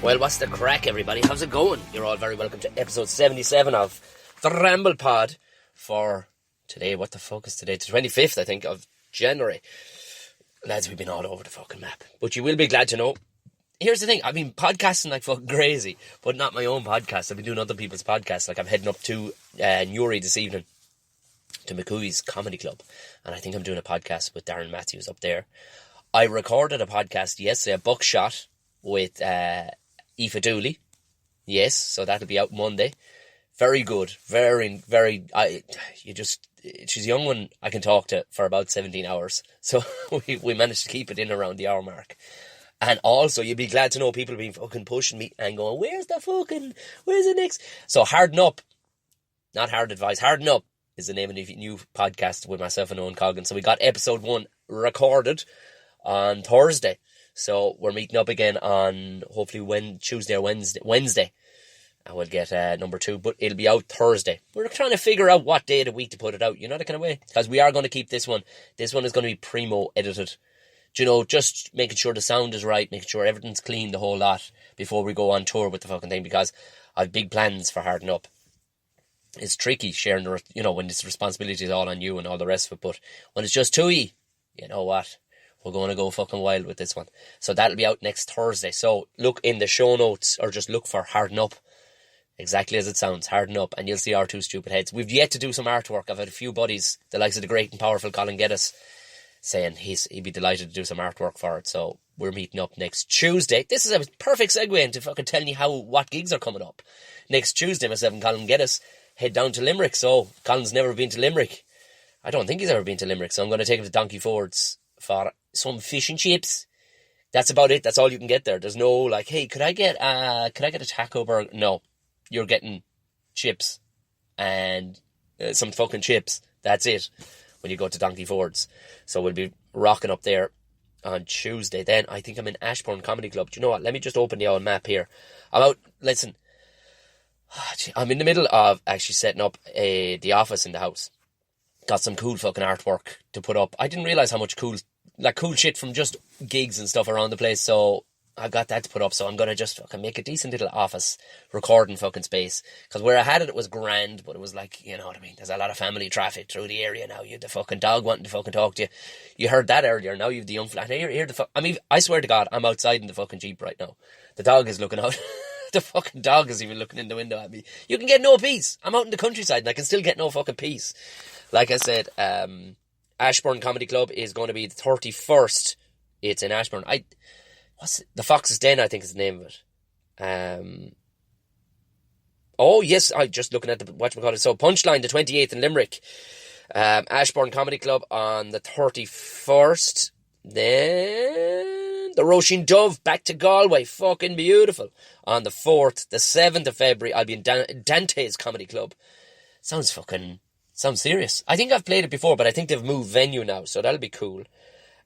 Well, what's the crack, everybody? How's it going? You're all very welcome to episode 77 of the Ramble Pod for today. What the fuck is today? The 25th, I think, of January. Lads, we've been all over the fucking map. But you will be glad to know. Here's the thing. I've been podcasting like fucking crazy, but not my own podcast. I've been doing other people's podcasts. Like, I'm heading up to Newry this evening to McCooey's Comedy Club. And I think I'm doing a podcast with Darren Matthews up there. I recorded a podcast yesterday, a buckshot, with Aoife Dooley. Yes, so that'll be out Monday. Very good. Very, very... she's a young one I can talk to for about 17 hours. So we managed to keep it in around the hour mark. And also, you'd be glad to know people have been fucking pushing me and going, where's the next? So Harden Up, not Hard Advice, Harden Up is the name of the new podcast with myself and Owen Coggin. So we got episode 1 recorded on Thursday. So we're meeting up again on hopefully Tuesday or Wednesday. And we'll get number 2, but it'll be out Thursday. We're trying to figure out what day of the week to put it out, you know, that kind of way. Because we are going to keep this one. This one is going to be primo edited. Do you know, just making sure the sound is right, making sure everything's clean, the whole lot, before we go on tour with the fucking thing. Because I've big plans for Harden Up. It's tricky sharing, when this responsibility is all on you and all the rest of it. But when it's just 2E, you know what? We're going to go fucking wild with this one. So that'll be out next Thursday. So look in the show notes, or just look for Harden Up. Exactly as it sounds, Harden Up, and you'll see our two stupid heads. We've yet to do some artwork. I've had a few buddies, the likes of the great and powerful Colin Geddes, saying he'd be delighted to do some artwork for it. So we're meeting up next Tuesday. This is a perfect segue into fucking telling you what gigs are coming up. Next Tuesday, myself and Colin Geddes head down to Limerick. So Colin's never been to Limerick. I don't think he's ever been to Limerick. So I'm going to take him to Donkey Ford's for some fish and chips. That's about it. That's all you can get there. There's no like, hey, could I get a taco burger? No, you're getting chips and some fucking chips. That's it when you go to Donkey Ford's. So we'll be rocking up there on Tuesday. Then I think I'm in Ashbourne Comedy Club. Do you know what? Let me just open the old map here. Listen, I'm in the middle of actually setting up the office in the house. Got some cool fucking artwork to put up. I didn't realise how much cool shit from just gigs and stuff around the place. So I've got that to put up. So I'm going to just fucking make a decent little office recording fucking space. Because where I had it was grand, but it was like, you know what I mean? There's a lot of family traffic through the area now. You have the fucking dog wanting to fucking talk to you. You heard that earlier. Now you have the young flat. I swear to God, I'm outside in the fucking Jeep right now. The dog is looking out. The fucking dog is even looking in the window at me. You can get no peace. I'm out in the countryside and I can still get no fucking peace. Like I said, Ashbourne Comedy Club is going to be the 31st. It's in Ashbourne. The Fox's Den, I think is the name of it. Oh yes, I just looking at the whatchamacallit. So Punchline the 28th in Limerick. Ashbourne Comedy Club on the 31st. Then the Roisin Dove back to Galway. Fucking beautiful. On the 4th, the 7th of February, I'll be in Dante's Comedy Club. Sounds serious. I think I've played it before, but I think they've moved venue now, so that'll be cool.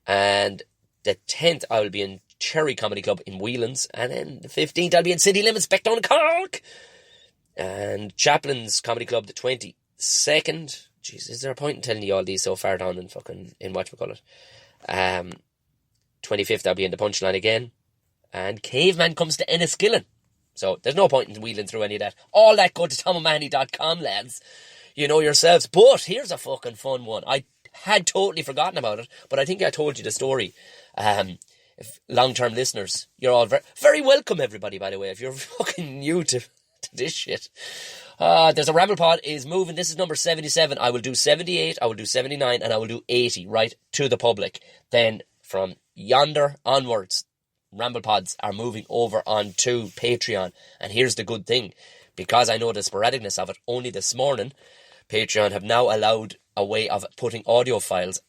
And the 10th, I will be in Cherry Comedy Club in Whelan's. And then the 15th, I'll be in City Limits, back down in Cork. And Chaplin's Comedy Club, the 22nd. Jeez, is there a point in telling you all these so far down in whatchamacallit? 25th, I'll be in the Punchline again. And Caveman comes to Enniskillen. So there's no point in wheeling through any of that. All that, go to tomomahony.com, lads. You know yourselves. But here's a fucking fun one. I had totally forgotten about it, but I think I told you the story. If long-term listeners, you're all very, very welcome, everybody, by the way, if you're fucking new to this shit. There's a Ramble Pod is moving. This is number 77. I will do 78, I will do 79, and I will do 80, right, to the public. Then from yonder onwards, Ramble Pods are moving over onto Patreon. And here's the good thing. Because I know the sporadicness of it, only this morning, Patreon have now allowed a way of putting audio files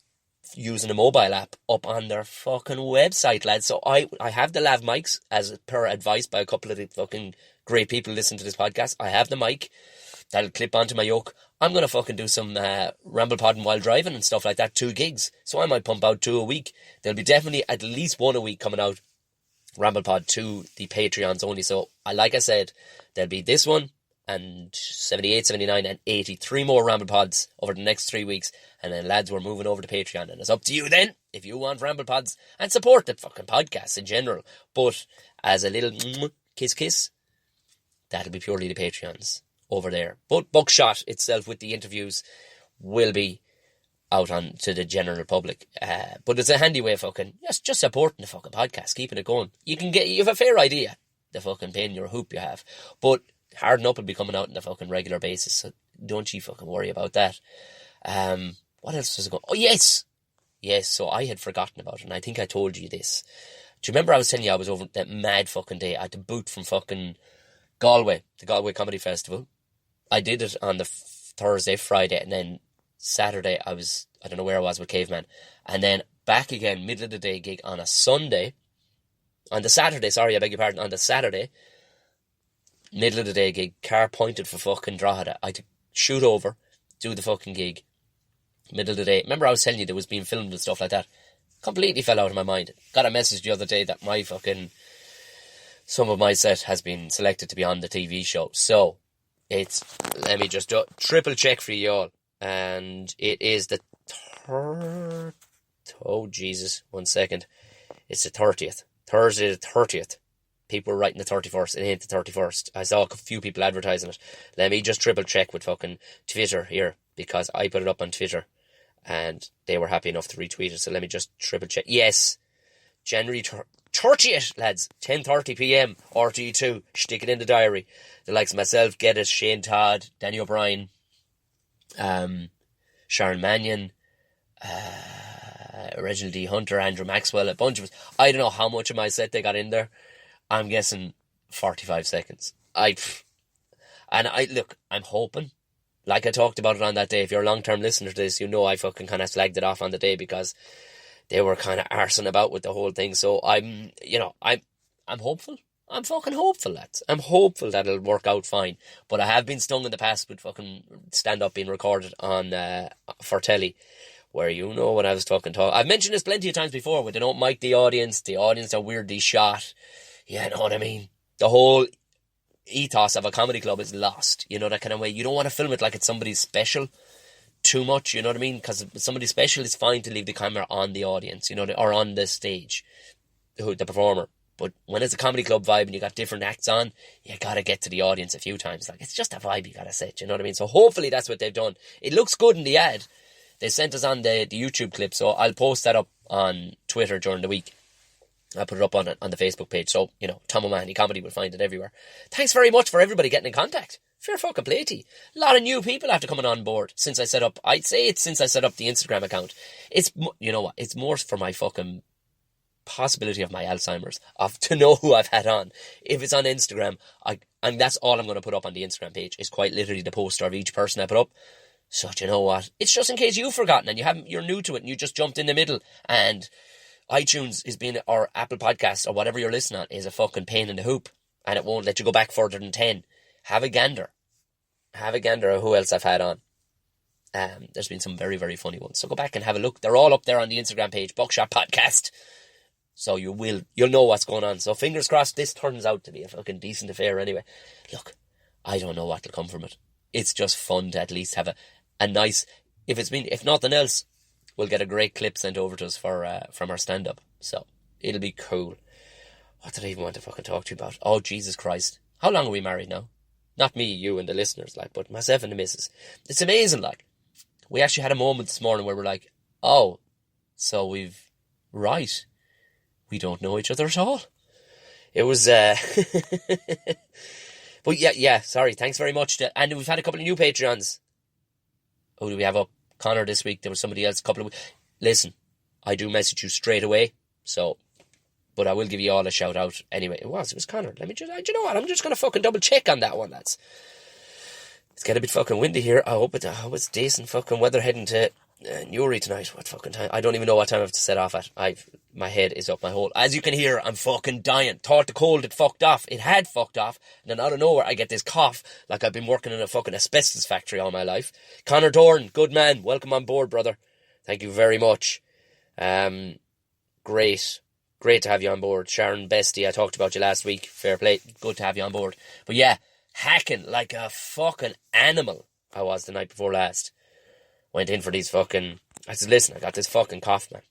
using a mobile app up on their fucking website, lads. So I have the lav mics, as per advice by a couple of the fucking great people listening to this podcast. I have the mic that'll clip onto my yoke. I'm going to fucking do some Ramble Podding while driving and stuff like that, 2 gigs. So I might pump out 2 a week. There'll be definitely at least 1 a week coming out, Ramble Pod, to the Patreons only. So like I said, there'll be this one and 78, 79 and 80. 3 more Ramble Pods over the next 3 weeks. And then, lads, we're moving over to Patreon. And it's up to you then, if you want Ramble Pods and support the fucking podcasts in general. But as a little Kiss Kiss, that'll be purely the Patreons over there. But Buckshot itself with the interviews will be out on to the general public. But it's a handy way of fucking just supporting the fucking podcast, keeping it going. You have a fair idea the fucking pain in your hoop you have. But Harden Up will be coming out on a fucking regular basis, so don't you fucking worry about that. What else was it going? Oh, yes, so I had forgotten about it, and I think I told you this. Do you remember I was telling you I was over that mad fucking day? I had to boot from fucking Galway, the Galway Comedy Festival. I did it on the Thursday, Friday, and then Saturday I don't know where I was with Caveman. And then back again, middle of the day gig on a Sunday. On the Saturday, sorry, I beg your pardon, on the Saturday, middle of the day gig, car pointed for fucking Drogheda. I had to shoot over, do the fucking gig, middle of the day. Remember I was telling you there was being filmed and stuff like that? Completely fell out of my mind. Got a message the other day that some of my set has been selected to be on the TV show. So, let me just triple check for you all. And it is the oh Jesus, 1 second. It's the 30th. Thursday the 30th. People were writing the 31st. It ain't the 31st. I saw a few people advertising it. Let me just triple check with fucking Twitter here, because I put it up on Twitter and they were happy enough to retweet it. So let me just triple check. Yes, January 30th, lads, 10:30pm, RTE2. Stick it in the diary. The likes of myself, Geddes, Shane Todd, Danny O'Brien, Sharon Mannion, Reginald D. Hunter, Andrew Maxwell, a bunch of us. I don't know how much of my set they got in there. I'm guessing 45 seconds. I'm hoping, like I talked about it on that day, if you're a long-term listener to this, you know I fucking kind of slagged it off on the day because they were kind of arsing about with the whole thing. So I'm hopeful. I'm fucking hopeful, lads. I'm hopeful that it'll work out fine. But I have been stung in the past with fucking stand-up being recorded on for telly, where when I was talking. I've mentioned this plenty of times before, where they don't mic the audience are weirdly shot. You know what I mean? The whole ethos of a comedy club is lost. You know, that kind of way. You don't want to film it like it's somebody's special too much, you know what I mean? Because somebody's special, is fine to leave the camera on the audience, or on the stage, the performer. But when it's a comedy club vibe and you got different acts on, you gotta get to the audience a few times. Like, it's just a vibe you gotta set, you know what I mean? So hopefully that's what they've done. It looks good in the ad. They sent us on the YouTube clip, so I'll post that up on Twitter during the week. I'll put it up on the Facebook page, so, Tom O'Mahony Comedy will find it everywhere. Thanks very much for everybody getting in contact. Fair fucking play to you. A lot of new people after coming on board since I set up, the Instagram account. It's, it's more for my fucking possibility of my Alzheimer's, of to know who I've had on. If it's on Instagram, and that's all I'm going to put up on the Instagram page, is quite literally the poster of each person I put up. So, do you know what? It's just in case you've forgotten and you're new to it and you just jumped in the middle, and iTunes or Apple Podcasts or whatever you're listening on is a fucking pain in the hoop, and it won't let you go back further than 10. Have a gander at who else I've had on. There's been some very, very funny ones. So go back and have a look. They're all up there on the Instagram page, Buckshot Podcast. So you'll know what's going on. So fingers crossed this turns out to be a fucking decent affair anyway. Look, I don't know what will come from it. It's just fun to at least have a nice, if nothing else, we'll get a great clip sent over to us from our stand-up. So it'll be cool. What did I even want to fucking talk to you about? Oh, Jesus Christ. How long are we married now? Not me, you and the listeners, but myself and the missus. It's amazing, We actually had a moment this morning where we're like, oh, so right. We don't know each other at all. It was, but yeah, sorry, thanks very much. And we've had a couple of new Patreons. Who do we have up? Connor this week. There was somebody else a couple of weeks. Listen, I do message you straight away, but I will give you all a shout out anyway. It was Connor. Let me just, you know what? I'm just going to fucking double check on that one, lads. It's getting a bit fucking windy here. I hope it's decent fucking weather heading to Newry tonight. What fucking time? I don't even know what time I have to set off at. My head is up my hole. As you can hear, I'm fucking dying. Thought the cold had fucked off. It had fucked off. And then out of nowhere, I get this cough like I've been working in a fucking asbestos factory all my life. Connor Dorn, good man. Welcome on board, brother. Thank you very much. Great to have you on board. Sharon Bestie, I talked about you last week. Fair play. Good to have you on board. But yeah, hacking like a fucking animal I was the night before last. Went in for these fucking... I said, listen, I got this fucking cough, man.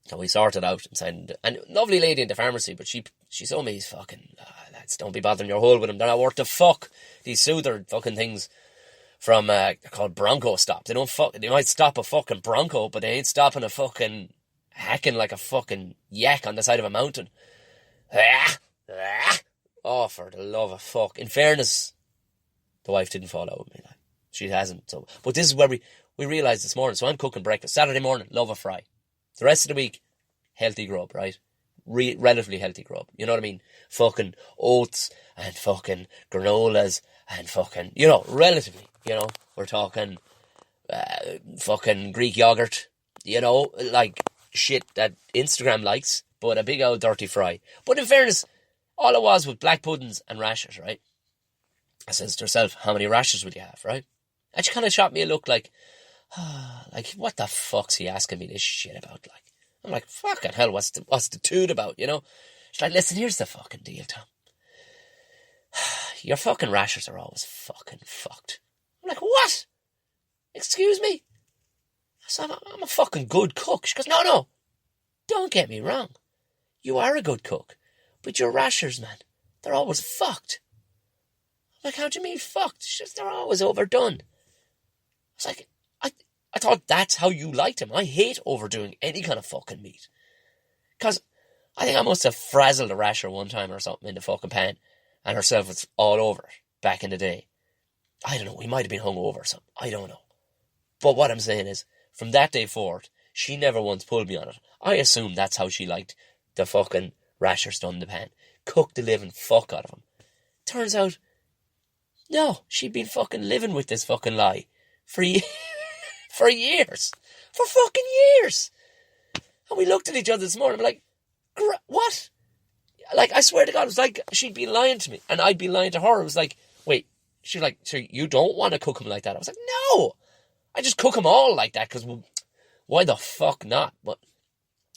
So we sorted out inside. And lovely lady in the pharmacy, but she She told me, fucking, lads, don't be bothering your hole with them. They're not worth the fuck. These soother fucking things from, they're called Bronco stop. They might stop a fucking Bronco, but they ain't stopping a fucking hacking like a fucking yak on the side of a mountain. Oh, for the love of fuck. In fairness, the wife didn't fall out with me. Like, she hasn't. So, but this is where we realised this morning. So I'm cooking breakfast. Saturday morning, love a fry. The rest of the week, healthy grub, right? Relatively healthy grub. You know what I mean? Fucking oats and fucking granolas and fucking, you know, relatively, you know. We're talking fucking Greek yogurt, you know, like shit that Instagram likes, but a big old dirty fry. But in fairness, all it was black puddings and rashers, right? I says to herself, how many rashers will you have, right? And she kind of shot me a look like, like, what the fuck's he asking me this shit about, like? I'm like, fucking hell, what's the toot about, you know? She's like, listen, here's the fucking deal, Tom. Your fucking rashers are always fucking fucked. I'm like, what? Excuse me? I said, I'm a fucking good cook. She goes, no, don't get me wrong. You are a good cook. But your rashers, man, they're always fucked. I'm like, how do you mean fucked? She says, they're always overdone. I was like, I thought that's how you liked them. I hate overdoing any kind of fucking meat. Because I think I must have frazzled a rasher one time or something in the fucking pan, and herself was all over it back in the day. I don't know, we might have been hungover or something. I don't know. But what I'm saying is, from that day forward, she never once pulled me on it. I assume that's how she liked the fucking rashers done in the pan. Cooked the living fuck out of them. Turns out, no, she'd been fucking living with this fucking lie for years. For years. For fucking years. And we looked at each other this morning, I'm like, what? Like, I swear to God, it was like she'd been lying to me, and I'd been lying to her. It was like, wait, she's like, so you don't want to cook them like that? I was like, no, I just cook them all like that, because why the fuck not? But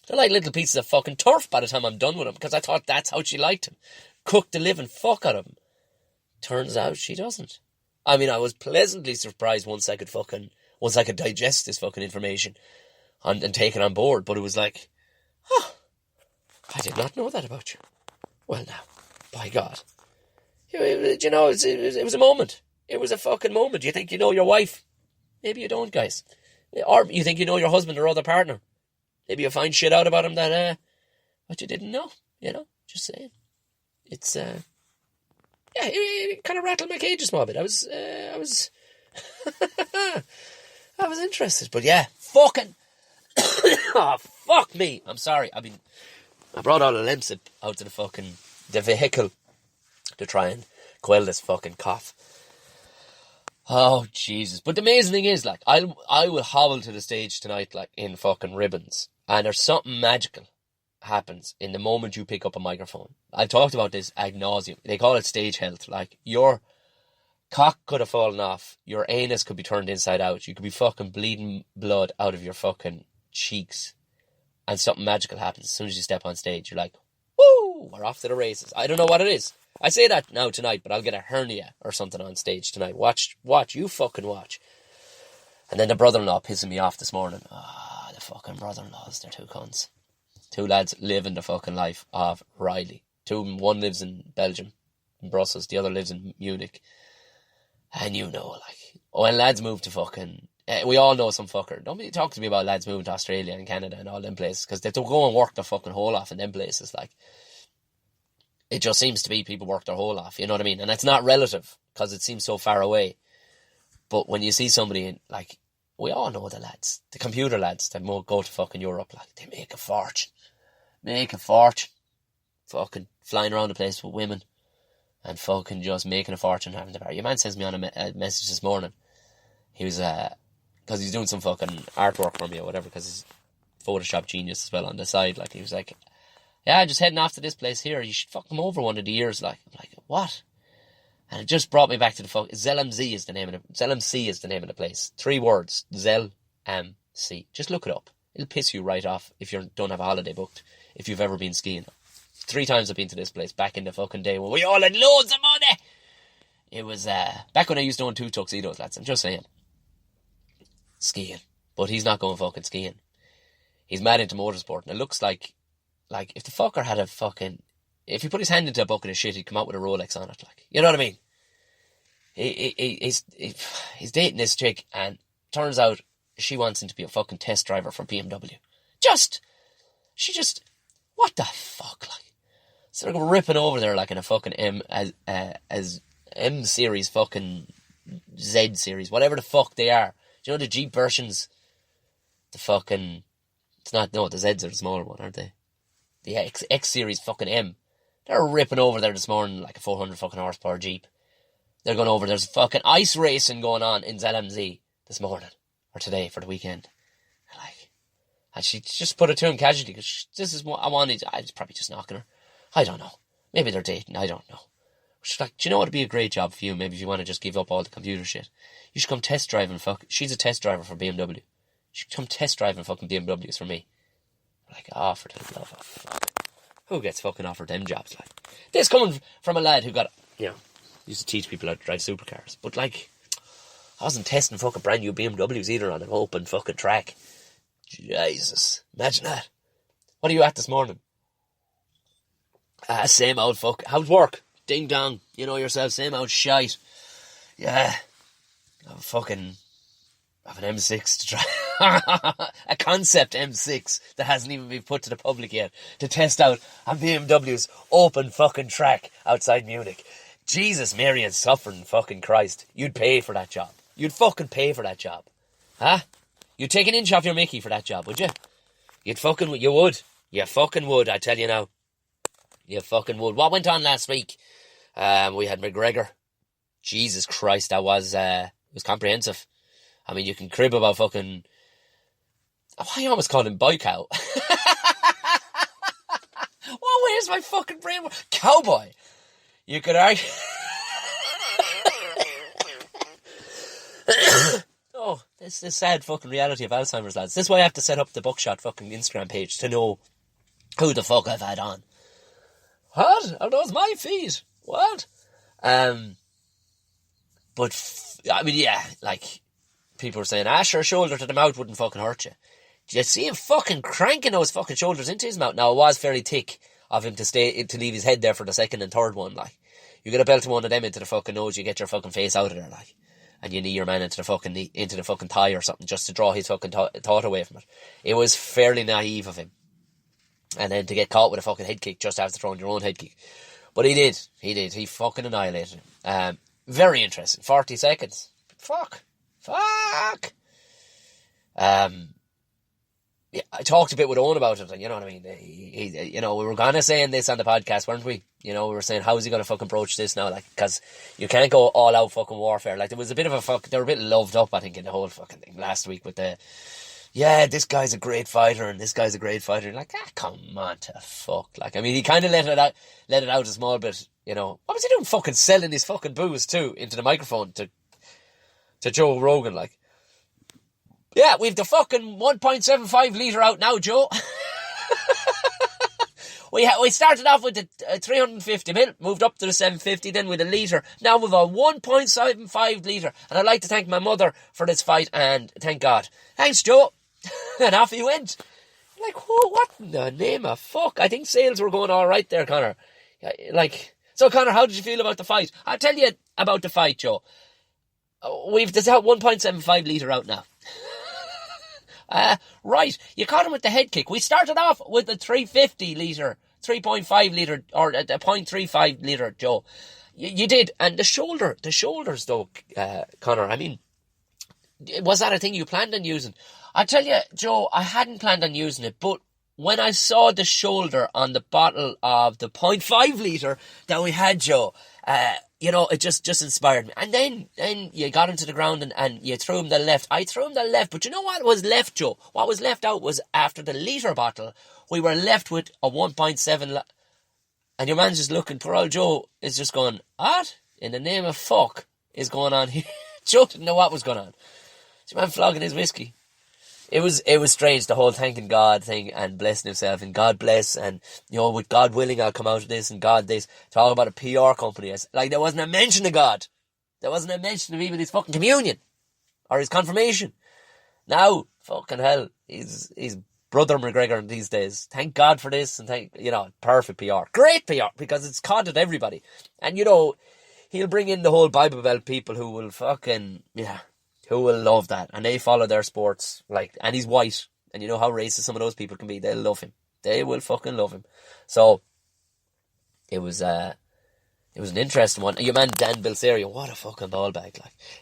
they're like little pieces of fucking turf by the time I'm done with them, because I thought that's how she liked them. Cook the living fuck out of them. Turns out she doesn't. I mean, I was pleasantly surprised once I could digest this fucking information and take it on board, but it was like, I did not know that about you. Well, now, by God. You know, it was a moment. It was a fucking moment. You think you know your wife? Maybe you don't, guys. Or you think you know your husband or other partner? Maybe you find shit out about him that, what you didn't know, you know? Just saying. It's, yeah, it kind of rattled my cage a small bit. I was I was interested, but yeah, fucking, oh, fuck me. I'm sorry. I brought all the Lemsip out to the vehicle to try and quell this fucking cough. Oh, Jesus. But the amazing thing is, like, I will hobble to the stage tonight, like, in fucking ribbons. And there's something magical happens in the moment you pick up a microphone. I've talked about this ad nauseum. They call it stage health. Like, your cock could have fallen off. Your anus could be turned inside out. You could be fucking bleeding blood out of your fucking cheeks. And something magical happens as soon as you step on stage. You're like, woo, we're off to the races. I don't know what it is. I say that now tonight, but I'll get a hernia or something on stage tonight. Watch, you fucking watch. And then the brother-in-law pissing me off this morning. The fucking brother-in-laws, they're two cunts. Two lads living the fucking life of Riley. One lives in Belgium, in Brussels. The other lives in Munich. And you know, like, when lads move to fucking... we all know some fucker. Don't be talking to me about lads moving to Australia and Canada and all them places, because they don't go and work their fucking hole off in them places. Like, it just seems to be people work their hole off, you know what I mean? And it's not relative, because it seems so far away. But when you see somebody, in, like, we all know the lads, the computer lads that go to fucking Europe, like, they make a fortune. Fucking flying around the place with women and fucking just making a fortune having the bar. Your man sends me on a message this morning. He was, because he's doing some fucking artwork for me or whatever, because he's Photoshop genius as well on the side. Like, he was like, yeah, just heading off to this place here. You should fuck come over one of the years. Like, I'm like, what? And it just brought me back to the fuck. Zelmc is the name of the place. 3 words. Zelmc. Just look it up. It'll piss you right off if you don't have a holiday booked, if you've ever been skiing. 3 times I've been to this place back in the fucking day when we all had loads of money. It was, back when I used to own 2 tuxedos, lads. I'm just saying. Skiing. But he's not going fucking skiing. He's mad into motorsport. And it looks like if the fucker had a fucking if he put his hand into a bucket of shit, he'd come out with a Rolex on it. Like, you know what I mean? He's dating this chick, and turns out she wants him to be a fucking test driver for BMW. What the fuck, like? So they're ripping over there like in a fucking M series, fucking Z series, whatever the fuck they are. Do you know the Jeep versions? The fucking, the Zs are the smaller one, aren't they? The X series fucking M. They're ripping over there this morning like a 400 fucking horsepower Jeep. They're going over, there's fucking ice racing going on in ZLMZ this morning, or today for the weekend. Like, and she just put it to him casually, because this is what I wanted. I was probably just knocking her. I don't know. Maybe they're dating, I don't know. She's like, do you know what would be a great job for you? Maybe if you want to just give up all the computer shit. You should come test driving she's a test driver for BMW. You should come test driving fucking BMWs for me. Like, for the love of fuck. Who gets fucking offered them jobs, like? This coming from a lad who got, used to teach people how to drive supercars. But, like, I wasn't testing fucking brand new BMWs either on an open fucking track. Jesus. Imagine that. What are you at this morning? Same old fuck. How's work? Ding dong. You know yourself, same old shite. Yeah. I have an M6 to try. A concept M6 that hasn't even been put to the public yet, to test out on BMW's open fucking track outside Munich. Jesus, Mary and suffering fucking Christ. You'd pay for that job. You'd fucking pay for that job. Huh? You'd take an inch off your Mickey for that job, would you? You would. You fucking would, I tell you now. You fucking would. What went on last week? We had McGregor. Jesus Christ, that was, it was comprehensive. I mean, you can crib about fucking... I almost called him Boy Cow. Where's my fucking brain? Cowboy. You could argue... This is the sad fucking reality of Alzheimer's, lads. This is why I have to set up the Buckshot fucking Instagram page to know who the fuck I've had on. What? Are those my feet? What? But, like... People were saying, sure, shoulder to the mouth wouldn't fucking hurt you. Did you see him fucking cranking those fucking shoulders into his mouth? Now, it was fairly thick of him to leave his head there for the second and third one, like. You get a belt of one of them into the fucking nose, you get your fucking face out of there, like. And you knee your man into the fucking thigh or something, just to draw his fucking thought away from it. It was fairly naive of him. And then to get caught with a fucking head kick just after throwing your own head kick. But he did. He fucking annihilated him. Very interesting. 40 seconds. Fuck. Yeah, I talked a bit with Owen about it, and you know what I mean. We were gonna saying this on the podcast, weren't we? You know, we were saying, how is he gonna fucking broach this now? Like, because you can't go all out fucking warfare. Like, there was a bit of they were a bit loved up, I think, in the whole fucking thing last week with this guy's a great fighter and this guy's a great fighter. And like, come on to fuck. Like, I mean, he kind of let it out a small bit. You know, what was he doing? Fucking selling his fucking booze too into the microphone to Joe Rogan, like. Yeah, we've the fucking 1.75 litre out now, Joe. we started off with the 350 ml, moved up to the 750, then with a litre. Now we've a 1.75 litre. And I'd like to thank my mother for this fight, and thank God. Thanks, Joe. And off he went. Like, whoa, what in the name of fuck? I think sales were going all right there, Connor. Like, so Connor, how did you feel about the fight? I'll tell you about the fight, Joe. We've this 1.75 litre out now. Right, you caught him with the head kick. We started off with the 350 litre, 3.5 litre, or the 0.35 litre, Joe. You did, and the shoulders though, Connor, I mean, was that a thing you planned on using? I tell you, Joe, I hadn't planned on using it, but when I saw the shoulder on the bottle of the 0.5 litre that we had, Joe, it just inspired me. And then you got him to the ground and you threw him the left. I threw him the left, but you know what was left, Joe? What was left out was after the litre bottle, we were left with a 1.7. And your man's just looking, poor old Joe is just going, what in the name of fuck is going on here? Joe didn't know what was going on. Your man flogging his whiskey. It was strange, the whole thanking God thing and blessing himself and God bless and, with God willing I'll come out of this and God this. Talk about a PR company. Like, there wasn't a mention of God. There wasn't a mention of even his fucking communion or his confirmation. Now, fucking hell, he's brother McGregor these days. Thank God for this, and perfect PR. Great PR, because it's content everybody. And, he'll bring in the whole Bible Belt people who will who will love that. And they follow their sports, and he's white. And you know how racist some of those people can be. They'll love him. They will fucking love him. So, it was an interesting one. Your man Dan Bilzerian, what a fucking ball bag.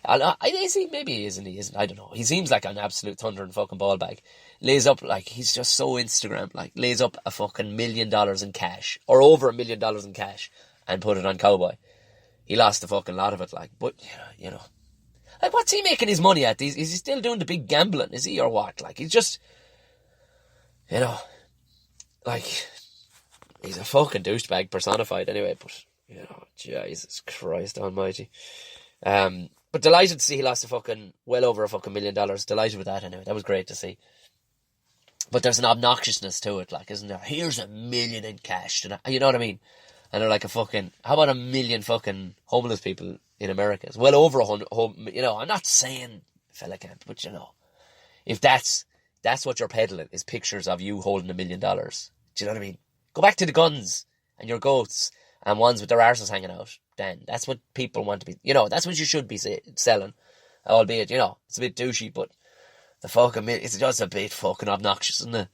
Maybe he isn't, I don't know. He seems like an absolute thundering fucking ball bag. Lays up, he's just so Instagram, lays up a fucking $1 million in cash, or over $1 million in cash, and put it on Cowboy. He lost a fucking lot of it, but, what's he making his money at? Is he still doing the big gambling? Is he, or what? He's just, he's a fucking douchebag personified anyway, but, Jesus Christ almighty. But delighted to see he lost well over a fucking $1 million. Delighted with that anyway. That was great to see. But there's an obnoxiousness to it, isn't there? Here's $1 million in cash. You know what I mean? And they're how about 1 million fucking homeless people in America? It's well over 100, I'm not saying fella can't, but if that's what you're peddling, is pictures of you holding $1 million. Do you know what I mean? Go back to the guns and your goats and ones with their arses hanging out. Then that's what people want to be, that's what you should be selling. Albeit, it's a bit douchey, but the fucking, it's just a bit fucking obnoxious, isn't it?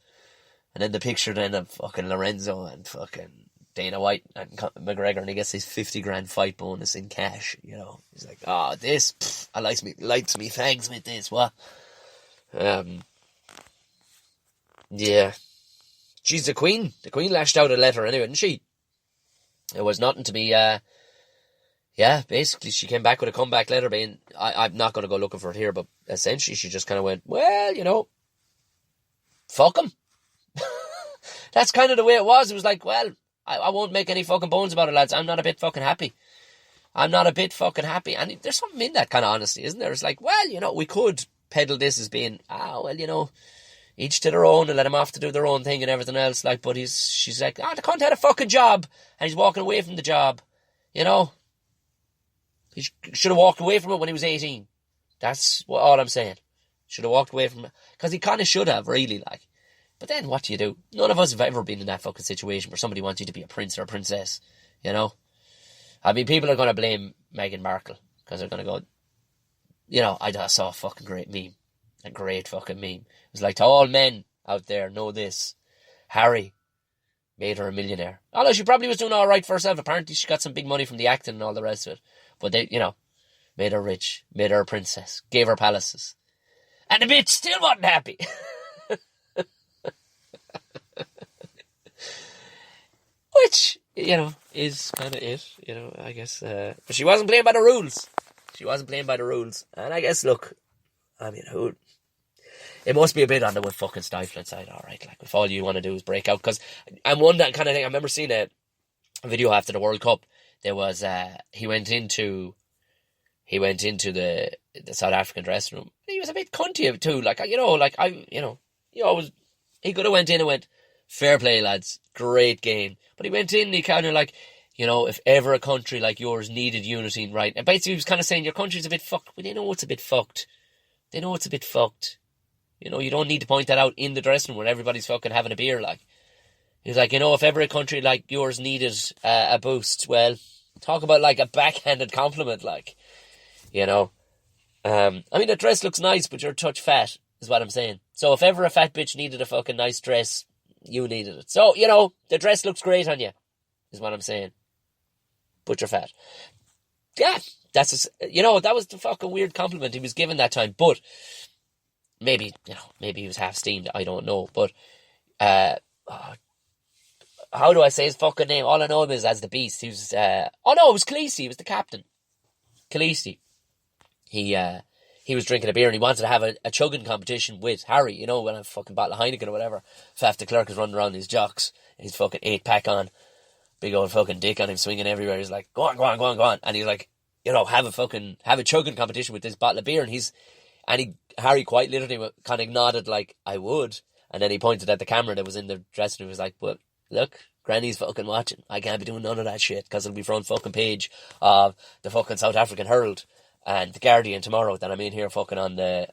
And then the picture then of fucking Lorenzo and fucking Dana White and McGregor, and he gets his 50 grand fight bonus in cash, He's like, I lights me fags with this, what? Yeah. She's the Queen. The Queen lashed out a letter anyway, didn't she? It was nothing to be, basically she came back with a comeback letter being, I'm not going to go looking for it here, but essentially she just kind of went, well, fuck him. That's kind of the way it was. It was like, well, I won't make any fucking bones about it, lads. I'm not a bit fucking happy. And there's something in that kind of honesty, isn't there? It's like, well, we could peddle this as being, each to their own and let them off to do their own thing and everything else. But she's like, the cunt had a fucking job and he's walking away from the job. He should have walked away from it when he was 18. That's all I'm saying. Should have walked away from it. Because he kind of should have, really, But then what do you do? None of us have ever been in that fucking situation where somebody wants you to be a prince or a princess, I mean, people are going to blame Meghan Markle because they're going to go, I just saw a fucking great meme. A great fucking meme. It was like, to all men out there, know this. Harry made her a millionaire. Although she probably was doing all right for herself. Apparently she got some big money from the acting and all the rest of it. But they, made her rich, made her a princess, gave her palaces. And the bitch still wasn't happy. Which, is kind of it, I guess. But she wasn't playing by the rules. And I guess, look, it must be a bit on the fucking stifling side, alright. If all you want to do is break out. Because I'm one that kind of thing. I remember seeing a video after the World Cup. There was, he went into the South African dressing room. He was a bit cunty too. He could have went in and went, fair play, lads, great game. But he went in and he kind of if ever a country like yours needed unity, right? And basically he was kind of saying, your country's a bit fucked. Well, they know it's a bit fucked. You don't need to point that out in the dressing room where everybody's fucking having a beer, He was like, if ever a country like yours needed a boost, well, talk about a backhanded compliment, the dress looks nice, but you're a touch fat, is what I'm saying. So if ever a fat bitch needed a fucking nice dress, you needed it. So, the dress looks great on you, is what I'm saying. But you're fat. Yeah, that was the fucking weird compliment he was given that time. But maybe he was half steamed. I don't know. But how do I say his fucking name? All I know him is as the Beast. He was. It was Khaleesi. He was the captain. Khaleesi. He was drinking a beer and he wanted to have a chugging competition with Harry. When a fucking bottle of Heineken or whatever. Faf de Klerk is running around his jocks. His fucking 8-pack on. Big old fucking dick on him swinging everywhere. He's like, go on. And he's like, have a chugging competition with this bottle of beer. And Harry quite literally kind of nodded like, I would. And then he pointed at the camera that was in the dressing room. He was like, well, look, Granny's fucking watching. I can't be doing none of that shit because it'll be front fucking page of the fucking South African Herald and the Guardian tomorrow that I'm in here fucking on the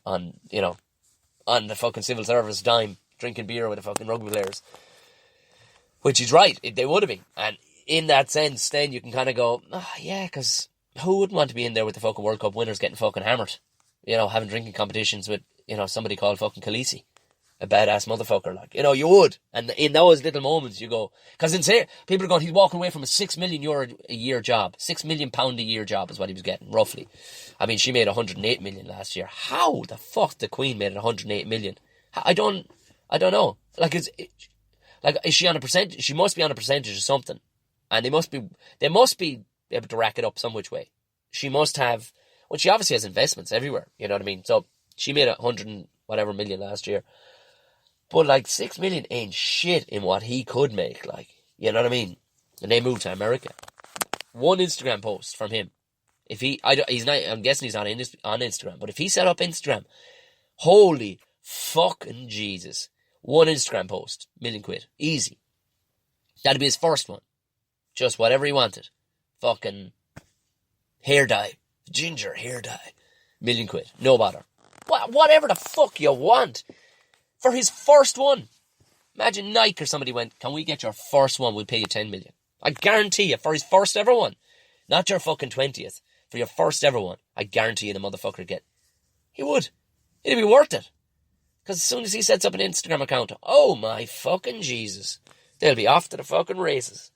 fucking civil service dime, drinking beer with the fucking rugby players. Which is right, they would have been. And in that sense, then you can kind of go, yeah, because who wouldn't want to be in there with the fucking World Cup winners getting fucking hammered? You know, having drinking competitions with, you know, somebody called fucking Khaleesi. A badass motherfucker, like. You know, you would. And in those little moments you go, because people are going, he's walking away from a €6 million a year job. £6 million a year job is what he was getting, roughly. I mean, she made 108 million last year. How the fuck the Queen made 108 million? I don't know. Like, is she on a percentage? She must be on a percentage or something. And they must be able to rack it up some which way. She must have, well, she obviously has investments everywhere, you know what I mean? So she made 100 and whatever million last year. But like 6 million ain't shit in what he could make, like, you know what I mean? And they moved to America. One Instagram post from him. If he's not, I'm guessing he's not on Instagram, but if he set up Instagram, holy fucking Jesus. One Instagram post, £1 million. Easy. That'd be his first one. Just whatever he wanted. Fucking hair dye. Ginger hair dye. £1 million. No bother. Whatever the fuck you want. For his first one. Imagine Nike or somebody went, can we get your first one? We'll pay you 10 million. I guarantee you, for his first ever one. Not your fucking 20th. For your first ever one. I guarantee you the motherfucker would get. He would. It'd be worth it. Because as soon as he sets up an Instagram account, oh my fucking Jesus. They'll be off to the fucking races.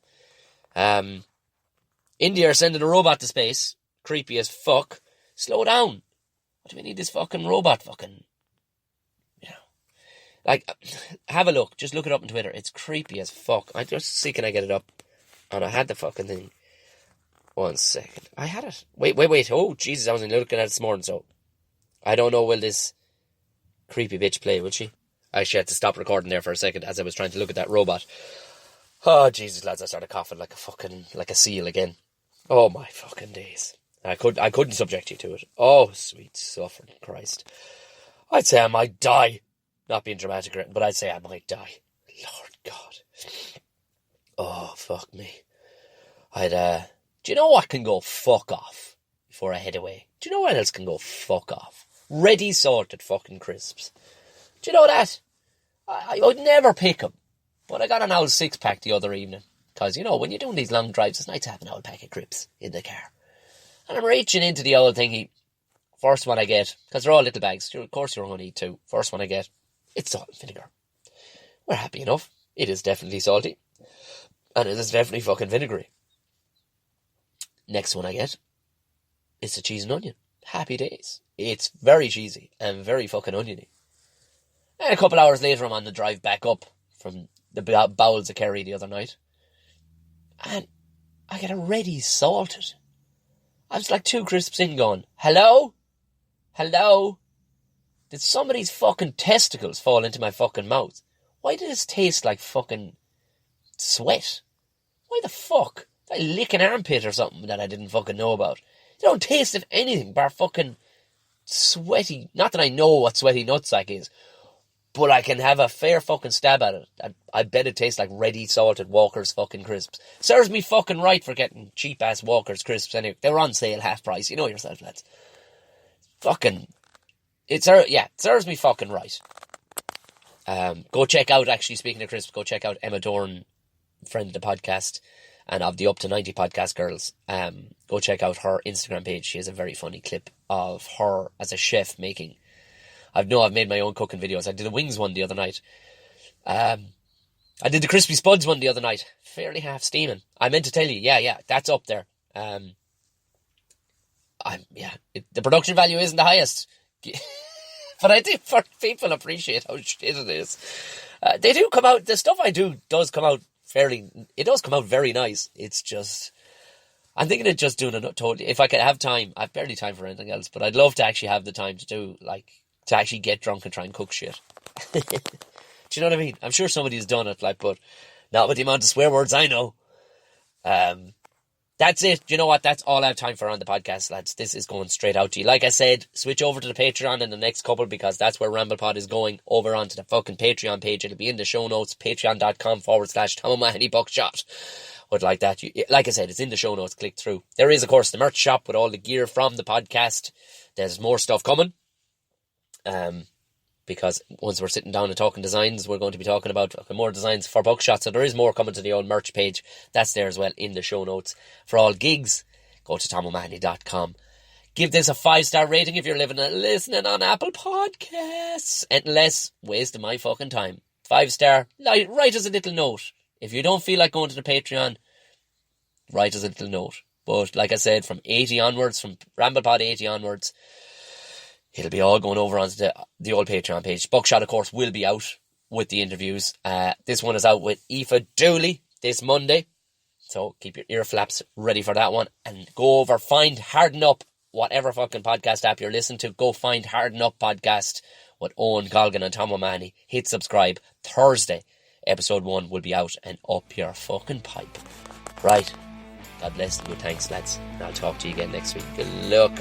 India are sending a robot to space. Creepy as fuck. Slow down. What do we need this fucking robot fucking... Like, have a look. Just look it up on Twitter. It's creepy as fuck. I just see, can I get it up? And I had the fucking thing. 1 second. I had it. Wait. Oh, Jesus, I was looking at it this morning, so... I don't know, will this creepy bitch play, will she? I actually had to stop recording there for a second as I was trying to look at that robot. Oh, Jesus, lads, I started coughing like a seal again. Oh, my fucking days. I couldn't subject you to it. Oh, sweet suffering Christ. I'd say I might die. Not being dramatic or anything, but I'd say I might die. Lord God. Oh, fuck me. Do you know what can go fuck off before I head away? Do you know what else can go fuck off? Ready salted fucking crisps. Do you know that? I would never pick them. But I got an old 6-pack the other evening. Because, you know, when you're doing these long drives, it's nice to have an old pack of crisps in the car. And I'm reaching into the old thingy. First one I get, because they're all little bags. Of course you're going to eat two. First one I get, it's salt and vinegar. We're happy enough. It is definitely salty. And it is definitely fucking vinegary. Next one I get, it's a cheese and onion. Happy days. It's very cheesy and very fucking oniony. And a couple hours later I'm on the drive back up from the bowels of Kerry the other night. And I get a ready salted. I was like 2 crisps in going, hello? Hello? Did somebody's fucking testicles fall into my fucking mouth? Why did this taste like fucking sweat? Why the fuck? Did I lick an armpit or something that I didn't fucking know about? They don't taste of anything bar fucking sweaty. Not that I know what sweaty nutsack is, but I can have a fair fucking stab at it. I bet it tastes like ready salted Walker's fucking crisps. Serves me fucking right for getting cheap ass Walker's crisps anyway. They were on sale half price. You know yourself, lads. Fucking... It serves me fucking right. Go check out, actually, speaking of crisps, go check out Emma Dorn, friend of the podcast, and of the Up to 90 podcast girls. Go check out her Instagram page. She has a very funny clip of her as a chef making... I've made my own cooking videos. I did a wings one the other night. I did the crispy spuds one the other night. Fairly half steaming. I meant to tell you, yeah, that's up there. The production value isn't the highest. But I do, for people appreciate how shit it is. They do come out, the stuff I do does come out very nice. It's just, I'm thinking of just doing it totally, if I could have time, I've barely time for anything else, but I'd love to actually have the time to do, like, to actually get drunk and try and cook shit. Do you know what I mean? I'm sure somebody's done it, like, but not with the amount of swear words I know. That's it. Do you know what? That's all I have time for on the podcast, lads. This is going straight out to you. Like I said, switch over to the Patreon in the next couple, because that's where Ramble Pod is going, over onto the fucking Patreon page. It'll be in the show notes, patreon.com/TomO'Mahony Buckshot. But like that, like I said, it's in the show notes. Click through. There is, of course, the merch shop with all the gear from the podcast. There's more stuff coming. because once we're sitting down and talking designs, we're going to be talking about more designs for Buckshot. So there is more coming to the old merch page. That's there as well in the show notes. For all gigs, go to tomomahony.com. Give this a 5-star rating if you're listening on Apple Podcasts. And less wasting my fucking time. 5-star, write us a little note. If you don't feel like going to the Patreon, write us a little note. But like I said, from 80 onwards, from Ramble Pod 80 onwards, it'll be all going over onto the old Patreon page. Buckshot, of course, will be out with the interviews. This one is out with Aoife Dooley this Monday. So keep your ear flaps ready for that one. And go over, find Harden Up, whatever fucking podcast app you're listening to. Go find Harden Up podcast with Owen Colgan and Tom O'Mahony. Hit subscribe. Thursday, episode 1 will be out and up your fucking pipe. Right. God bless and good thanks, lads. And I'll talk to you again next week. Good luck.